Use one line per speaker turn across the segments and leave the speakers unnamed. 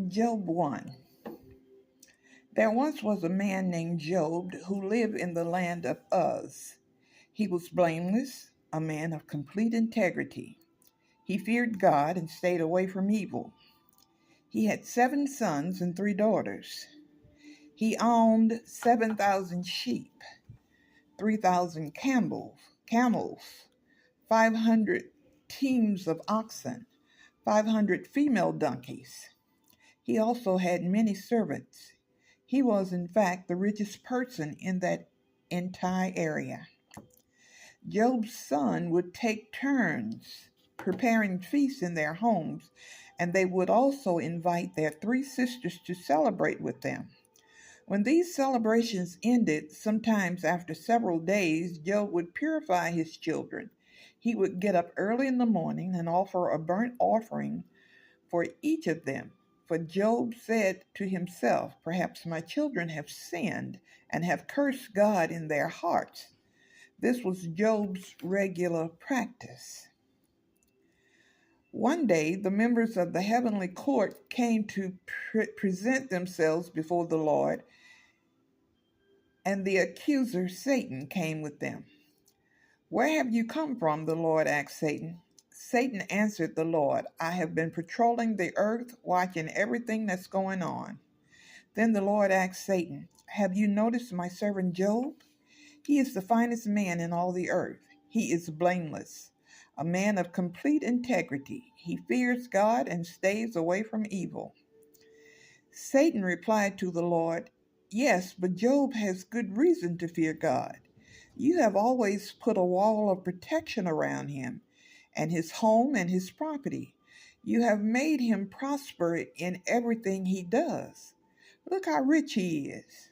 Job 1. There once was a man named Job who lived in the land of Uz. He was blameless, a man of complete integrity. He feared God and stayed away from evil. He had 7 sons and 3 daughters. He owned 7,000 sheep, 3,000 camels, 500 teams of oxen, 500 female donkeys. He also had many servants. He was, in fact, the richest person in that entire area. Job's son would take turns preparing feasts in their homes, and they would also invite their 3 sisters to celebrate with them. When these celebrations ended, sometimes after several days, Job would purify his children. He would get up early in the morning and offer a burnt offering for each of them. For Job said to himself, perhaps my children have sinned and have cursed God in their hearts. This was Job's regular practice. One day, the members of the heavenly court came to present themselves before the Lord, and the accuser, Satan, came with them. Where have you come from? The Lord asked Satan. Satan answered the Lord, I have been patrolling the earth, watching everything that's going on. Then the Lord asked Satan, have you noticed my servant Job? He is the finest man in all the earth. He is blameless, a man of complete integrity. He fears God and stays away from evil. Satan replied to the Lord, yes, but Job has good reason to fear God. You have always put a wall of protection around him and his home and his property. You have made him prosper in everything he does. Look how rich he is.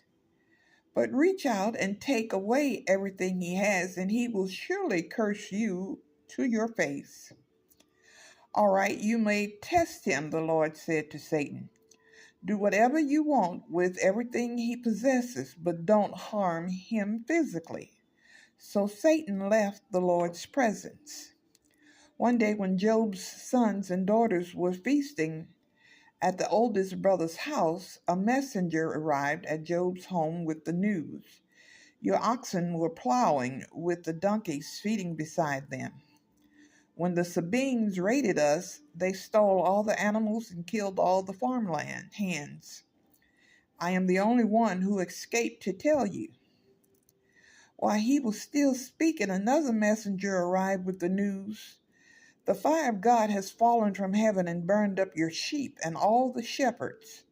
But reach out and take away everything he has, and he will surely curse you to your face. All right, you may test him, the Lord said to Satan. Do whatever you want with everything he possesses, but don't harm him physically. So Satan left the Lord's presence. One day when Job's sons and daughters were feasting at the oldest brother's house, a messenger arrived at Job's home with the news. Your oxen were plowing, with the donkeys feeding beside them. When the Sabeans raided us, they stole all the animals and killed all the farmland hands. I am the only one who escaped to tell you. While he was still speaking, another messenger arrived with the news. The fire of God has fallen from heaven and burned up your sheep and all the shepherds.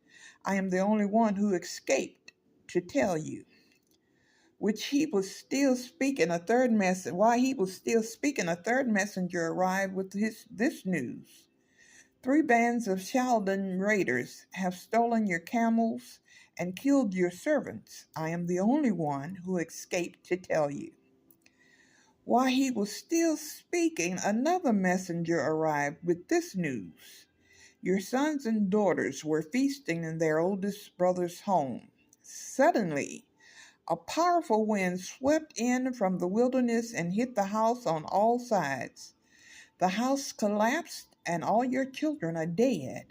I am the only one who escaped to tell you. Which he was still speaking, a third message. While he was still speaking, a third messenger arrived with this news. 3 bands of Chaldean raiders have stolen your camels and killed your servants. I am the only one who escaped to tell you. While he was still speaking, another messenger arrived with this news. Your sons and daughters were feasting in their oldest brother's home. Suddenly, a powerful wind swept in from the wilderness and hit the house on all sides. The house collapsed and all your children are dead.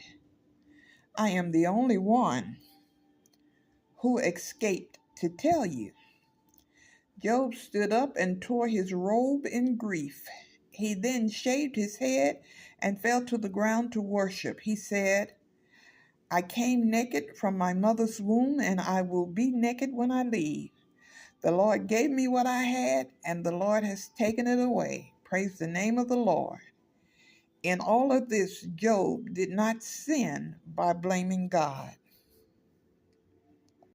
I am the only one who escaped to tell you. Job stood up and tore his robe in grief. He then shaved his head and fell to the ground to worship. He said, I came naked from my mother's womb, and I will be naked when I leave. The Lord gave me what I had, and the Lord has taken it away. Praise the name of the Lord. In all of this, Job did not sin by blaming God.